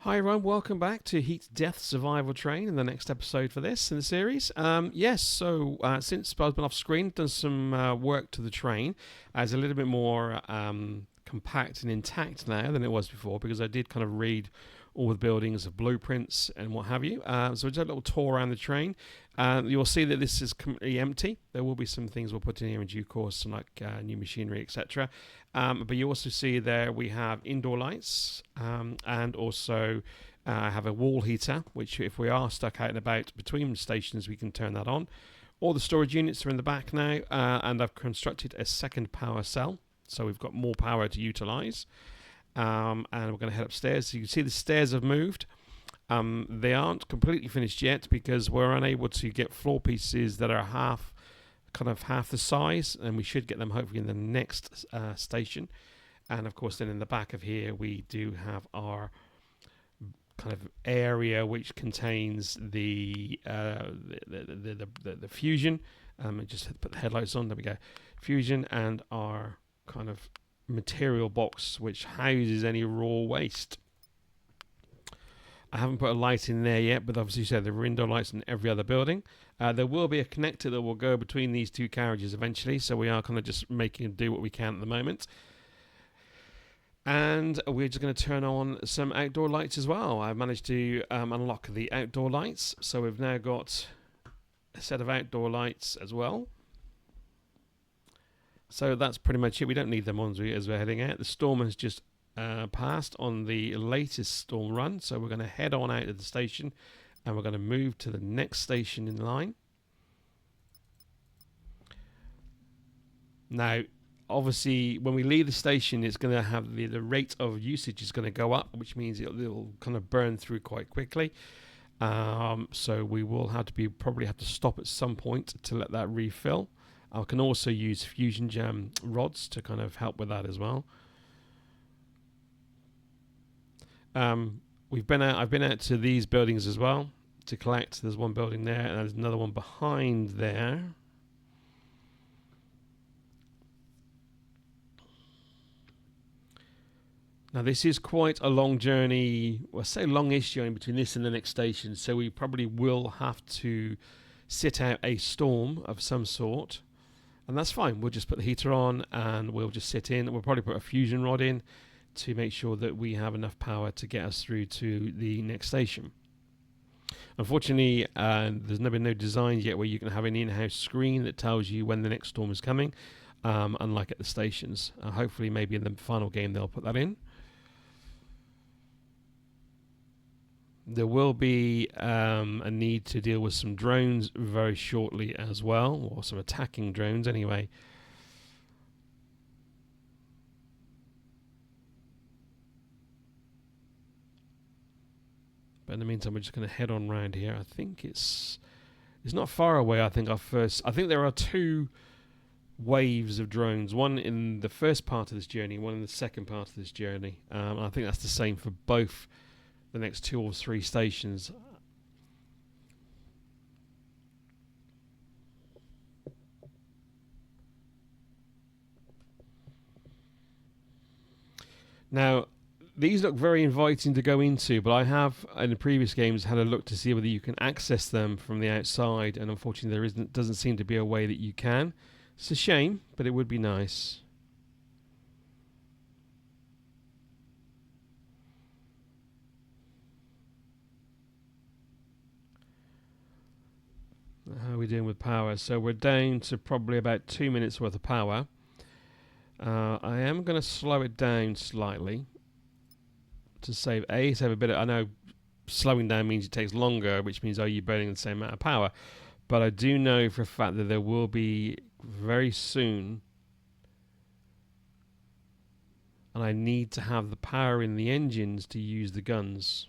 Hi everyone, welcome back to Heat Death Survival Train in the next episode for this in the series. Since I've been off screen, done some work to the train. It's a little bit more compact and intact now than it was before because I did kind of read all the buildings of blueprints and what have you. So we did a little tour around the train. You'll see that this is completely empty. There will be some things we'll put in here in due course, some like new machinery, etc. But you also see there we have indoor lights and also have a wall heater, which if we are stuck out and about between stations, we can turn that on. All the storage units are in the back now, and I've constructed a second power cell, so we've got more power to utilise. And we're going to head upstairs. So you can see the stairs have moved. They aren't completely finished yet because we're unable to get floor pieces that are half the size, and we should get them hopefully in the next station. And of course, then in the back of here, we do have our kind of area which contains the fusion. Just put the headlights on. There we go. Fusion and our kind of material box which houses any raw waste. I haven't put a light in there yet, but obviously there are indoor lights in every other building. There will be a connector that will go between these two carriages eventually, so we are kind of just making do what we can at the moment. And we're just going to turn on some outdoor lights as well. I've managed to unlock the outdoor lights, so we've now got a set of outdoor lights as well. So that's pretty much it. We don't need them on as we're heading out. The storm has just passed on the latest storm run, so we're going to head on out of the station and we're going to move to the next station in line. Now, obviously, when we leave the station, it's going to have the rate of usage is going to go up, which means it'll kind of burn through quite quickly. So we will probably have to stop at some point to let that refill. I can also use fusion gem rods to kind of help with that as well. I've been out to these buildings as well to collect. There's one building there, and there's another one behind there. Now this is quite a long journey. Well, I say longish journey between this and the next station, so we probably will have to sit out a storm of some sort. And that's fine. We'll just put the heater on and we'll just sit in. We'll probably put a fusion rod in to make sure that we have enough power to get us through to the next station. Unfortunately, there's been no designs yet where you can have an in-house screen that tells you when the next storm is coming, unlike at the stations. Hopefully, maybe in the final game they'll put that in. There will be a need to deal with some drones very shortly as well, or some attacking drones anyway. But in the meantime, we're just going to head on round here. I think it's not far away. I think there are two waves of drones, one in the first part of this journey, one in the second part of this journey. And I think that's the same for both the next 2 or 3 stations. Now, these look very inviting to go into, but I have in the previous games had a look to see whether you can access them from the outside, and unfortunately doesn't seem to be a way that you can. It's a shame, but it would be nice. How are we doing with power? So we're down to probably about 2 minutes worth of power. I am going to slow it down slightly to save a bit of, I know slowing down means it takes longer, which means you're burning the same amount of power. But I do know for a fact that there will be very soon, and I need to have the power in the engines to use the guns.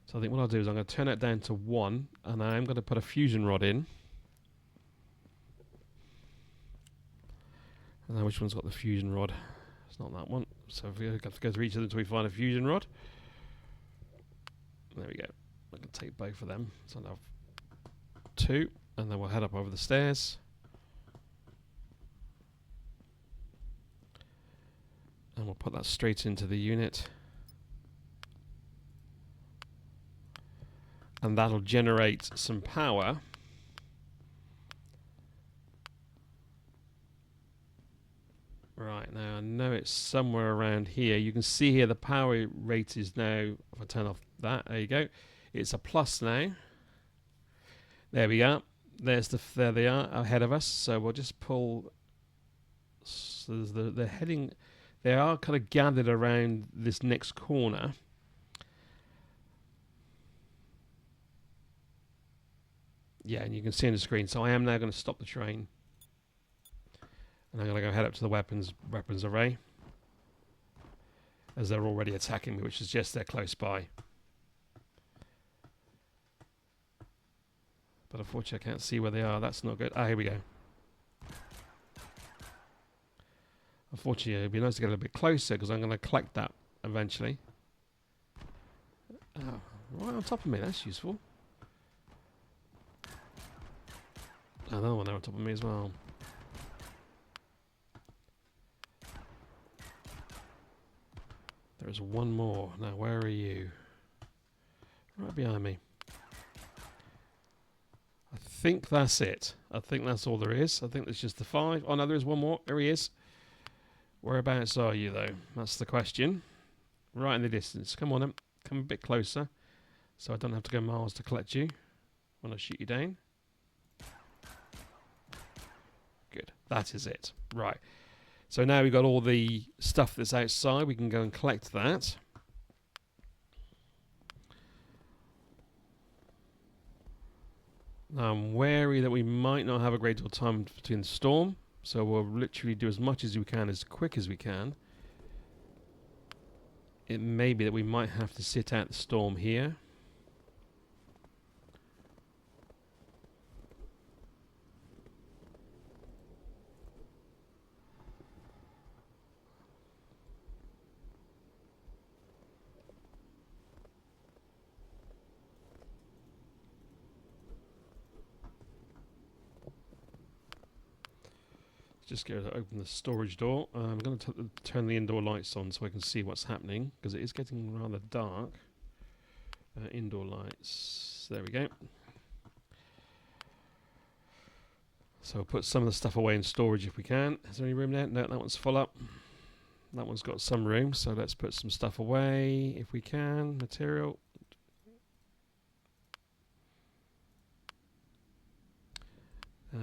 So I think what I'll do is I'm going to turn it down to 1, and I'm going to put a fusion rod in. And now which one's got the fusion rod? It's not that one. So we have to go through each of them until we find a fusion rod. There we go. I can take both of them. So I'll have 2, and then we'll head up over the stairs. And we'll put that straight into the unit. And that'll generate some power. Right, now I know it's somewhere around here. You can see here the power rate is now, if I turn off that, there you go. It's a plus now. There we are. There they are ahead of us. So we'll just pull. So they're heading. They are kind of gathered around this next corner. Yeah, and you can see on the screen. So I am now going to stop the train. And I'm going to go head up to the weapons array. As they're already attacking me, which is just they're close by. But unfortunately I can't see where they are. That's not good. Ah, here we go. Unfortunately, it'd be nice to get a little bit closer because I'm going to collect that eventually. Oh, right on top of me. That's useful. Another one there on top of me as well. There's one more. Now, where are you? Right behind me. I think that's it. I think that's all there is. I think there's just the 5. Oh, no, there is one more. There he is. Whereabouts are you, though? That's the question. Right in the distance. Come on, then. Come a bit closer. So I don't have to go miles to collect you when I shoot you down. Good. That is it. Right. So now we've got all the stuff that's outside. We can go and collect that. I'm wary that we might not have a great deal of time between the storm. So we'll literally do as much as we can, as quick as we can. It may be that we might have to sit out the storm here. Just go to open the storage door. I'm going to turn the indoor lights on so I can see what's happening, because it is getting rather dark. Indoor lights. There we go. So we'll put some of the stuff away in storage if we can. Is there any room there? No, that one's full up. That one's got some room, so let's put some stuff away if we can. Material.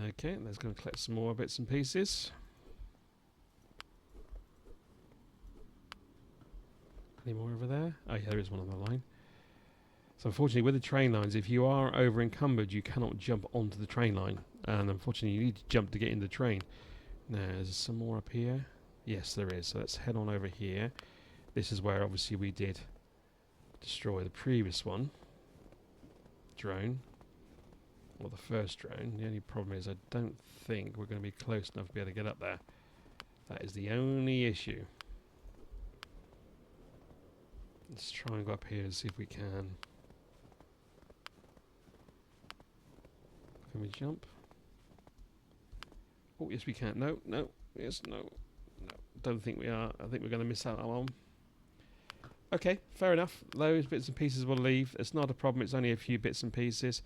Okay, let's go and collect some more bits and pieces. Any more over there? Oh yeah, there is one on the line. So unfortunately with the train lines, if you are over encumbered, you cannot jump onto the train line. And unfortunately you need to jump to get in the train. Now, is there some more up here? Yes, there is. So let's head on over here. This is where obviously we did destroy the previous one. Drone. Or the first drone. The only problem is I don't think we're going to be close enough to be able to get up there. That is the only issue. Let's try and go up here and see if we can. Can we jump? Oh, yes we can. No, no, yes, no. No, don't think we are. I think we're going to miss out on one. Okay, fair enough. Those bits and pieces will leave. It's not a problem. It's only a few bits and pieces.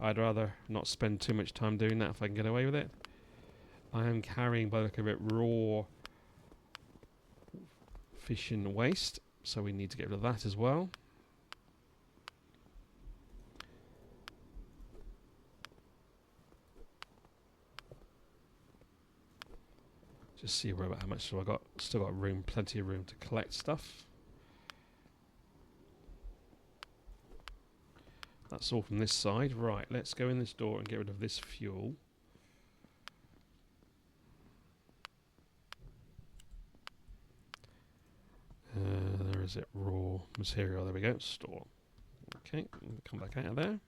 I'd rather not spend too much time doing that if I can get away with it. I am carrying, by the look of it, raw fission waste, so we need to get rid of that as well. Just see where how much have I got. Still got room, plenty of room to collect stuff. That's all from this side. Right, let's go in this door and get rid of this fuel. There is it, raw material. There we go, store. Okay, come back out of there.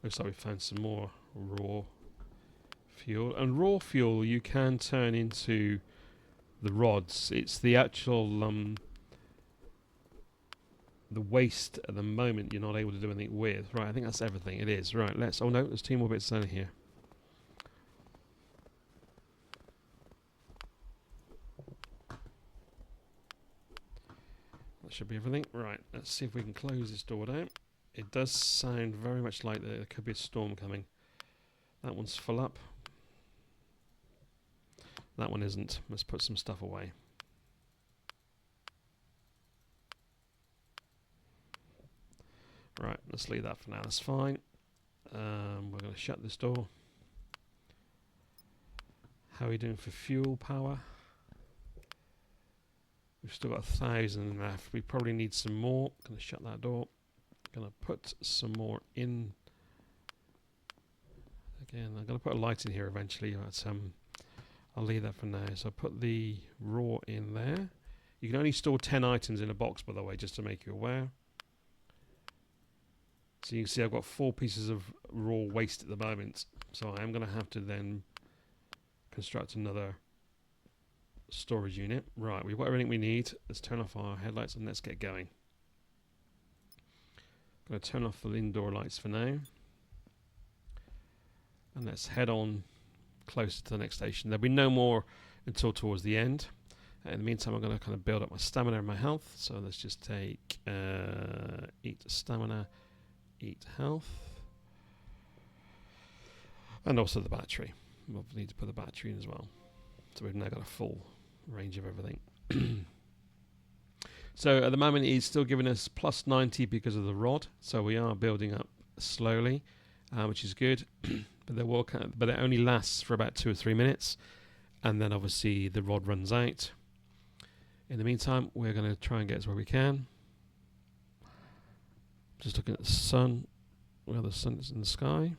Looks like we found some more raw fuel. And raw fuel you can turn into the rods. It's the actual the waste at the moment you're not able to do anything with. Right, I think that's everything. It is. Right, let's... Oh no, there's 2 more bits down here. That should be everything. Right, let's see if we can close this door down. It does sound very much like there could be a storm coming. That one's full up. That one isn't. Let's put some stuff away. Right, let's leave that for now. That's fine. We're going to shut this door. How are we doing for fuel power? We've still got 1,000 left. We probably need some more. Going to shut that door. Going to put some more in. Again, I'm going to put a light in here eventually, but I'll leave that for now. So I'll put the raw in there. You can only store 10 items in a box, by the way, just to make you aware. So you can see I've got 4 pieces of raw waste at the moment. So I am going to have to then construct another storage unit. Right, we've got everything we need. Let's turn off our headlights and let's get going. I'm going to turn off the indoor lights for now. And let's head on closer to the next station. There'll be no more until towards the end. In the meantime, I'm going to kind of build up my stamina and my health. So let's just take eat stamina, eat health, and also the battery. We'll need to put the battery in as well. So we've now got a full range of everything. So at the moment, it's still giving us plus 90 because of the rod. So we are building up slowly, which is good. But it only lasts for about 2 or 3 minutes, and then obviously the rod runs out. In the meantime, we're going to try and get to where we can. Just looking at the sun, where the sun is in the sky.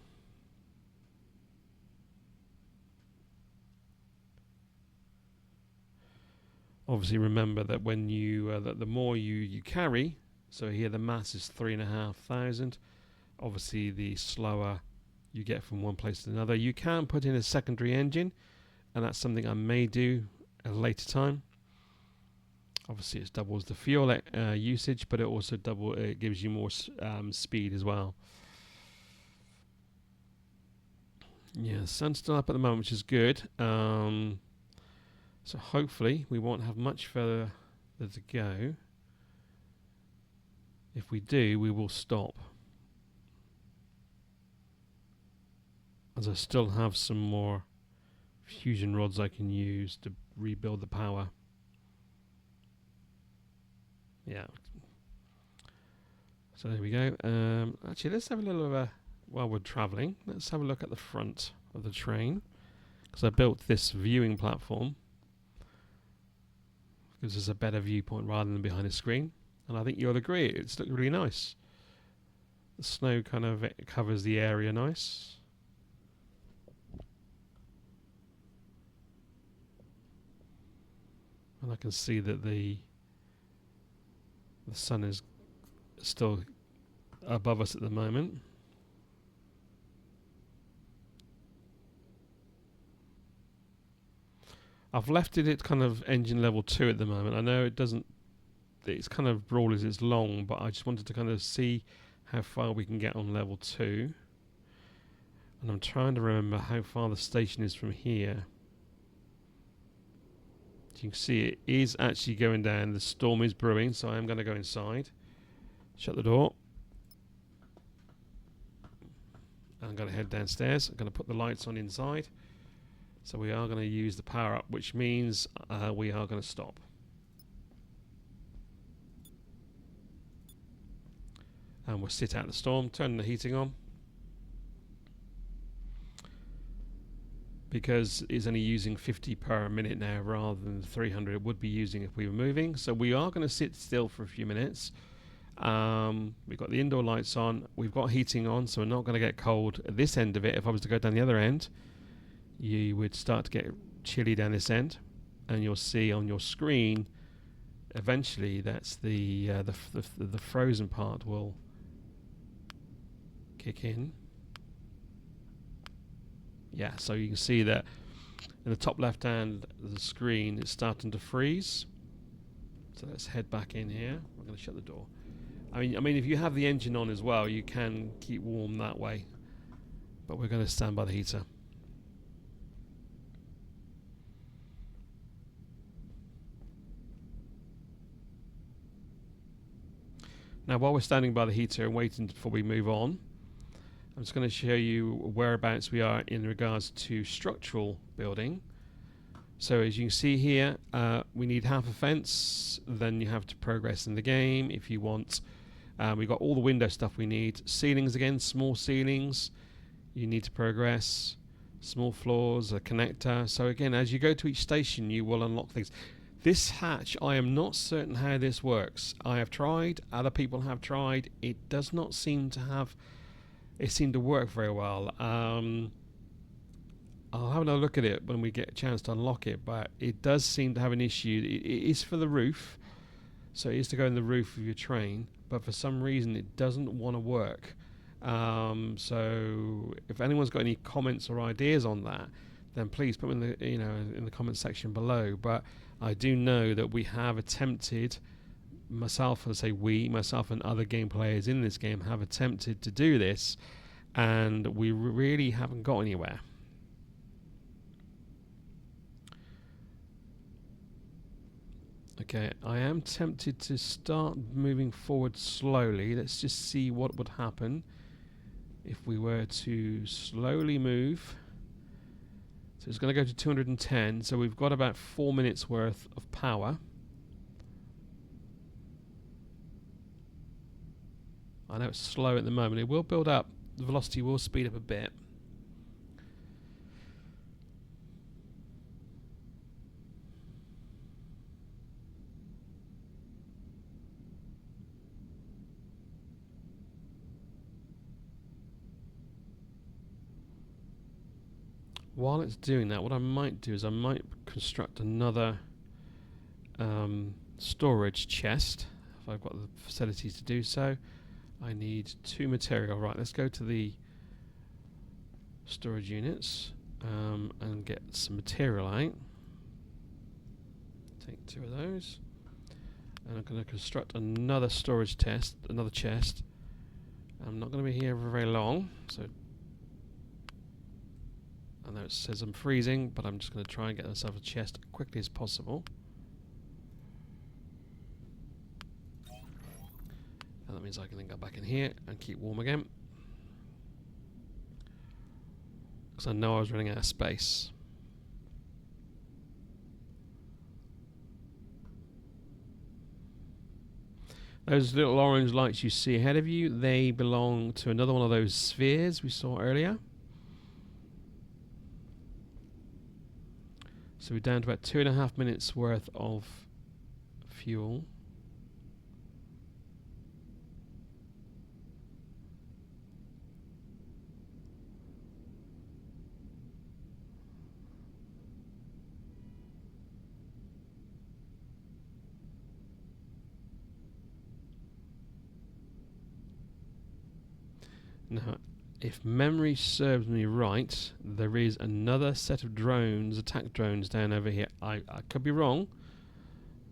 Obviously, remember that when you that the more you carry, so here the mass is 3,500. Obviously, the slower you get from one place to another. You can put in a secondary engine, and that's something I may do at a later time. Obviously, it doubles the fuel usage, but it also it gives you more speed as well. Yeah, the sun's still up at the moment, which is good. So hopefully we won't have much further to go. If we do, we will stop. As I still have some more fusion rods I can use to rebuild the power. Yeah. So there we go. Actually, let's have a little while we're traveling, let's have a look at the front of the train. Because I built this viewing platform. Gives us a better viewpoint rather than behind a screen. And I think you'll agree, it's looked really nice. The snow kind of covers the area nice. And I can see that the sun is still above us at the moment. I've left it at kind of engine level 2 at the moment. I know it's kind of broad as it's long, but I just wanted to kind of see how far we can get on level 2. And I'm trying to remember how far the station is from here. As you can see, it is actually going down. The storm is brewing, so I am going to go inside. Shut the door. I'm going to head downstairs. I'm going to put the lights on inside. So we are going to use the power up, which means we are going to stop. And we'll sit out the storm, turn the heating on. Because it's only using 50 per minute now rather than the 300 it would be using if we were moving. So we are going to sit still for a few minutes. We've got the indoor lights on. We've got heating on, so we're not going to get cold at this end of it. If I was to go down the other end, you would start to get chilly down this end, and you'll see on your screen eventually that's the frozen part will kick in. Yeah, so you can see that In the top left hand of the screen, it's starting to freeze. So let's head back in here. I'm going to shut the door. I mean, if you have the engine on as well, you can keep warm that way. But we're going to stand by the heater. Now, while we're standing by the heater and waiting before we move on, I'm just going to show you whereabouts we are in regards to structural building. So as you can see here, we need half a fence, then you have to progress in the game if you want. We've got all the window stuff we need. Ceilings again, small ceilings, you need to progress. Small floors, a connector. So again, as you go to each station, you will unlock things. This hatch, I am not certain how this works. I have tried, other people have tried. It does not seem to have, it seemed to work very well. I'll have another look at it when we get a chance to unlock it, but it does seem to have an issue. It is for the roof, so it is to go in the roof of your train, but for some reason it doesn't want to work. So if anyone's got any comments or ideas on that, then please put them in the in the comment section below. But I do know that we have attempted, myself and other game players in this game have attempted to do this, and we really haven't got anywhere. Okay, I am tempted to start moving forward slowly. Let's just see what would happen if we were to slowly move. So it's going to go to 210, so we've got about 4 minutes worth of power. I know it's slow at the moment. It will build up. The velocity will speed up a bit. While it's doing that, what I might do is I might construct another storage chest, if I've got the facilities to do so. I need 2 material. Right, let's go to the storage units and get some material out. Take 2 of those. And I'm going to construct another storage chest. I'm not going to be here for very long, so I know it says I'm freezing, but I'm just going to try and get myself a chest as quickly as possible. And that means I can then go back in here and keep warm again, because I know I was running out of space. Those little orange lights you see ahead of you, they belong to another one of those spheres we saw earlier. So we're down to about 2.5 minutes worth of fuel. Now, if memory serves me right, there is another set of drones, attack drones, down over here. I could be wrong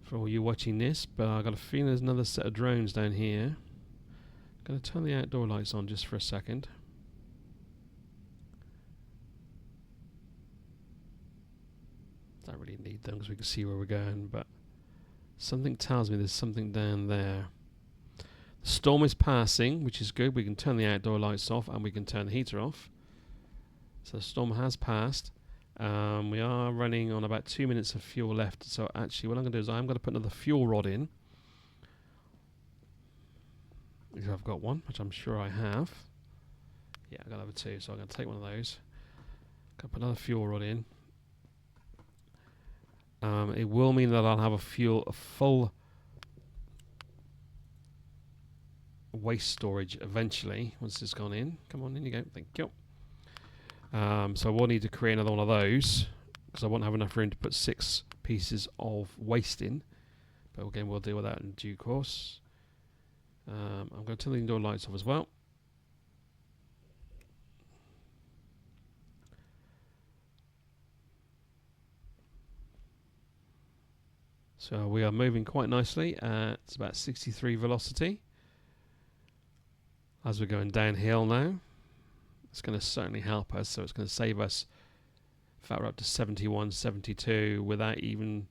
for all you watching this, but I've got a feeling there's another set of drones down here. I'm going to turn the outdoor lights on just for a second. Don't really need them because we can see where we're going, but something tells me there's something down there. The storm is passing, which is good. We can turn the outdoor lights off and we can turn the heater off. So the storm has passed. We are running on about 2 minutes of fuel left. So actually what I'm going to do is I'm going to put another fuel rod in. If I've got one, which I'm sure I have. Yeah, I've got over 2, so I'm going to take one of those. Going to put another fuel rod in. It will mean that I'll have a full waste storage eventually once it's gone in. Come on, in you go. Thank you. So we'll need to create another one of those because I won't have enough room to put 6 pieces of waste in. But again, we'll deal with that in due course. I'm going to turn the indoor lights off as well. So we are moving quite nicely. It's about 63 velocity. As we're going downhill now, it's going to certainly help us. So it's going to save us. In fact, we're up to 71, 72 without even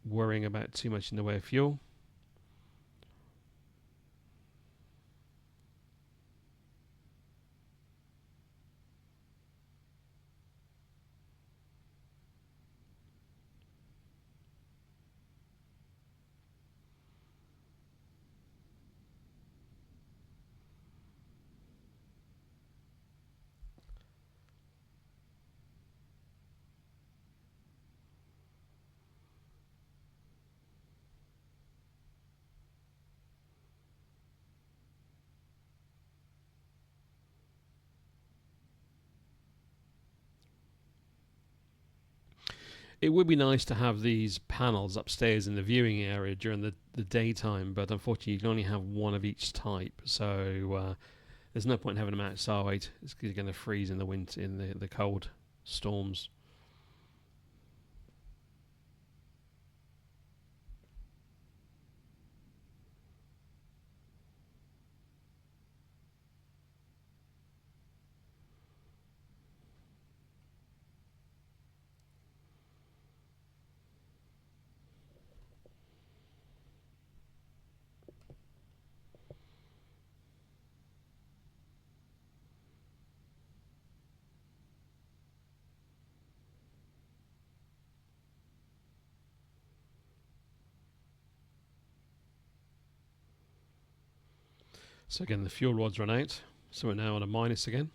worrying about too much in the way of fuel. It would be nice to have these panels upstairs in the viewing area during the daytime, but unfortunately you can only have one of each type. So there's no point in having them outside. It's going to freeze in the winter, in the cold storms. So again, the fuel rod's run out, so we're now on a minus again.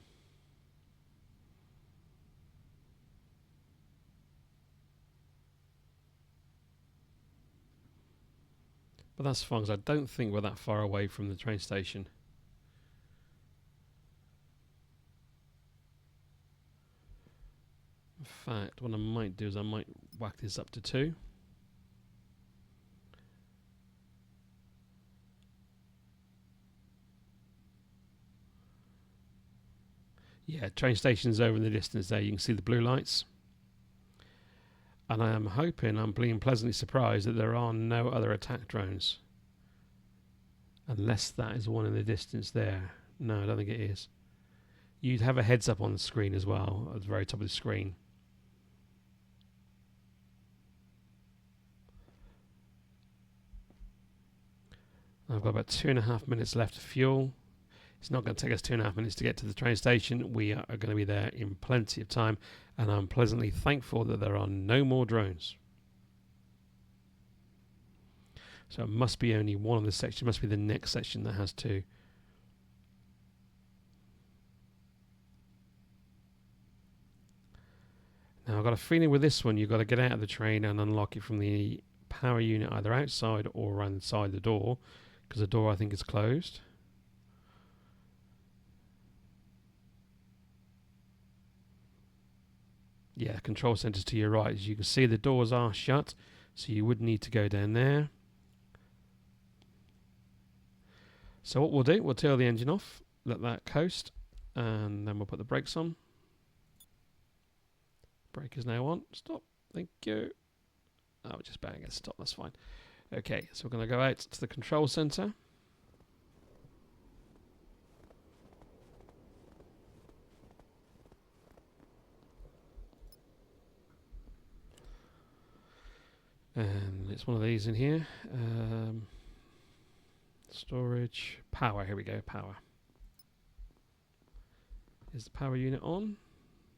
But that's fine, because I don't think we're that far away from the train station. In fact, what I might do is I might whack this up to 2. Yeah, train station's over in the distance there. You can see the blue lights. And I am hoping, I'm being pleasantly surprised that there are no other attack drones. Unless that is one in the distance there. No, I don't think it is. You'd have a heads up on the screen as well, at the very top of the screen. I've got about 2.5 minutes left of fuel. It's not going to take us 2.5 minutes to get to the train station. We are going to be there in plenty of time, and I'm pleasantly thankful that there are no more drones. So it must be only one of the sections. It must be the next section that has 2. Now I've got a feeling with this one you've got to get out of the train and unlock it from the power unit either outside or around inside the door, because the door I think is closed. Yeah, control centre's to your right. As you can see, the doors are shut, so you would need to go down there. So what we'll do, we'll tail the engine off, let that coast, and then we'll put the brakes on. Brake is now on. Stop. Thank you. Oh, just bang it. Stop. That's fine. Okay, so we're going to go out to the control center. And it's one of these in here. Storage. Power. Here we go. Power. Is the power unit on?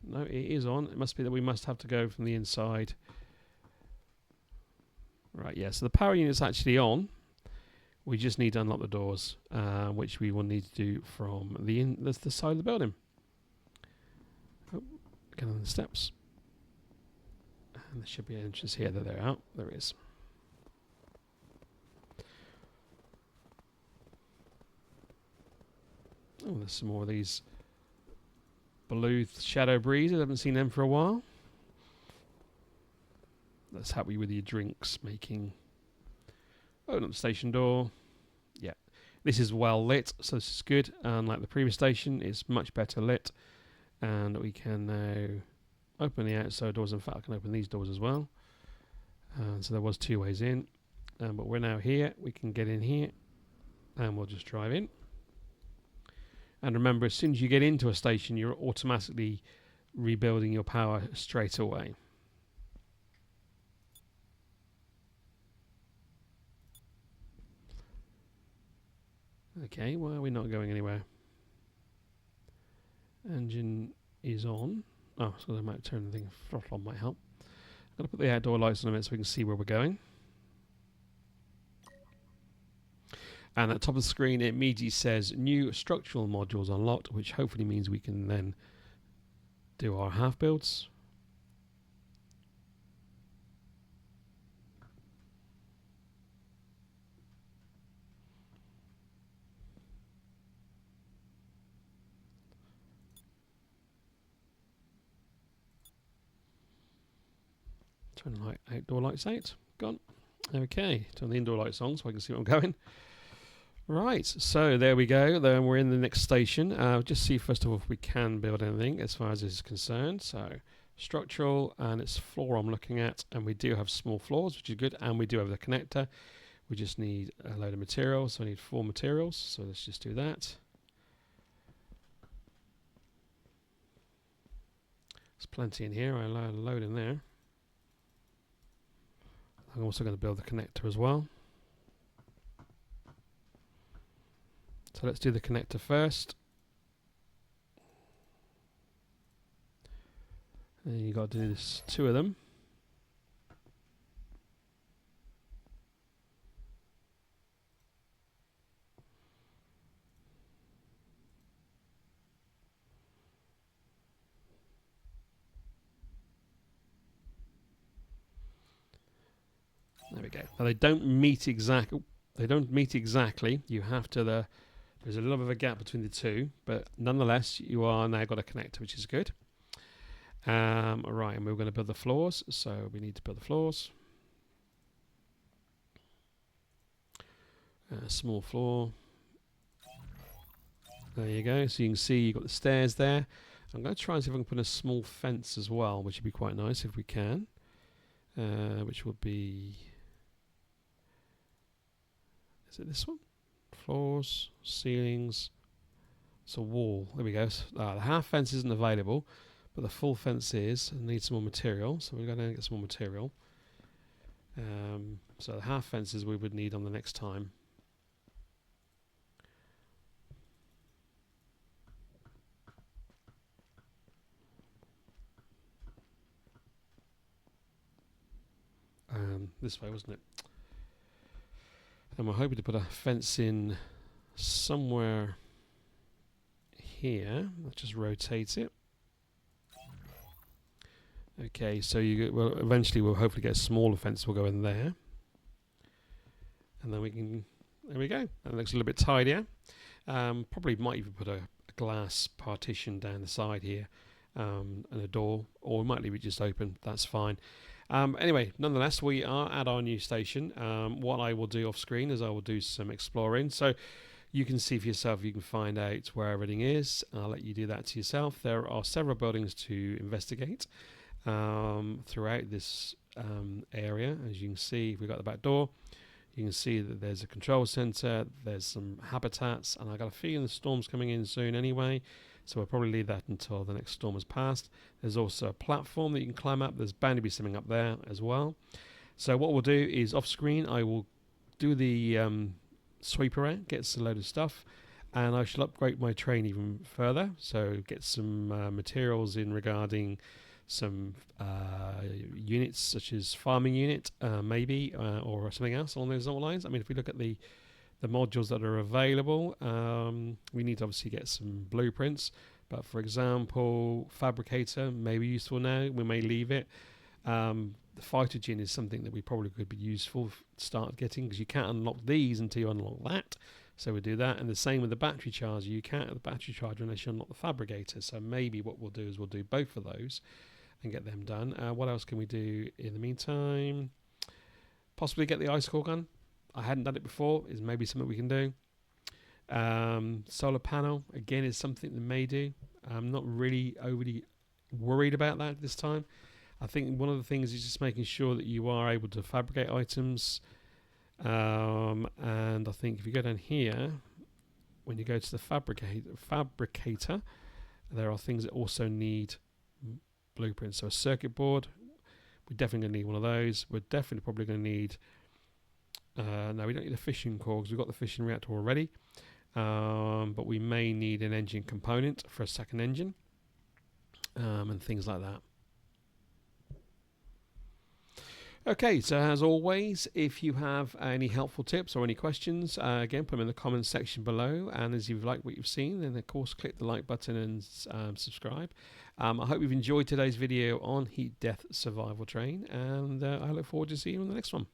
No, it is on. It must be that we must have to go from the inside. Right, yeah. So the power unit's actually on. We just need to unlock the doors, which we will need to do from the side of the building. Oh, get on the steps. And there should be an entrance here. There they are. There is. Oh, there's some more of these blue shadow breezes. I haven't seen them for a while. Let's help you with your drinks making. Open up the station door. Yeah. This is well lit, so this is good. Unlike the previous station, it's much better lit. And we can now open the outside doors. In fact, I can open these doors as well. So there was 2 ways in, but we're now here. We can get in here, and we'll just drive in. And remember, as soon as you get into a station, you're automatically rebuilding your power straight away. Okay, why are we not going anywhere? Engine is on. Oh, so I might turn the thing throttle on, might help. I'm going to put the outdoor lights on a minute so we can see where we're going. And at the top of the screen, it immediately says new structural modules unlocked, which hopefully means we can then do our half builds. Turn the outdoor lights out. Gone. Okay, turn the indoor lights on so I can see where I'm going. Right, so there we go. Then we're in the next station. Just see first of all if we can build anything as far as this is concerned. So structural, and it's floor I'm looking at, and we do have small floors, which is good, and we do have the connector. We just need a load of materials, so I need 4 materials. So let's just do that. There's plenty in here. I allow a load in there. I'm also going to build the connector as well. So let's do the connector first. And you got to do this 2 of them. There we go. Now they don't meet exactly. You have to there's a little bit of a gap between the 2, but nonetheless, you are now got a connector, which is good. Right, and we're going to build the floors, so we need to build the floors. Small floor. There you go. So you can see you've got the stairs there. I'm going to try and see if I can put a small fence as well, which would be quite nice if we can. Which would be... Is it this one? Floors, ceilings. It's a wall. There we go. The half fence isn't available, but the full fence is. I need some more material, so we're going to get some more material. So the half fences we would need on the next time. This way, wasn't it? And we're hoping to put a fence in somewhere here. Let's just rotate it. Okay, so eventually we'll hopefully get a smaller fence. We'll go in there, and then we can. There we go. That looks a little bit tidier. Probably might even put a glass partition down the side here, and a door, or we might leave it just open. That's fine. Anyway, nonetheless, we are at our new station. What I will do off screen is I will do some exploring. So you can see for yourself, you can find out where everything is. I'll let you do that to yourself. There are several buildings to investigate throughout this area. As you can see, we've got the back door. You can see that there's a control center. There's some habitats. And I got a feeling the storm's coming in soon anyway. So we'll probably leave that until the next storm has passed. There's also a platform that you can climb up. There's bound to be something up there as well. So what we'll do is off screen, I will do the sweeper out, get a load of stuff, and I shall upgrade my train even further. So get some materials in regarding some units such as farming unit, maybe, or something else along those lines. I mean, if we look at the modules that are available, we need to obviously get some blueprints, but for example, fabricator may be useful now. We may leave it. The phytogen is something that we probably could be useful to start getting, because you can't unlock these until you unlock that. So we do that, and the same with the battery charger. You can't have the battery charger unless you unlock the fabricator. So maybe what we'll do is we'll do both of those and get them done. What else can we do in the meantime? Possibly get the icicle gun. I hadn't done it before. Is maybe something we can do. Solar panel, again, is something that may do. I'm not really overly worried about that this time. I think one of the things is just making sure that you are able to fabricate items. And I think if you go down here, when you go to the fabricator, there are things that also need blueprints. So a circuit board, we're definitely going to need one of those. We're definitely probably going to need, no, we don't need a fission core because we've got the fission reactor already. But we may need an engine component for a second engine, and things like that. Okay, so as always, if you have any helpful tips or any questions, again, put them in the comments section below. And as you've liked what you've seen, then of course click the like button and subscribe. I hope you've enjoyed today's video on Heat Death Survival Train, and I look forward to seeing you on the next one.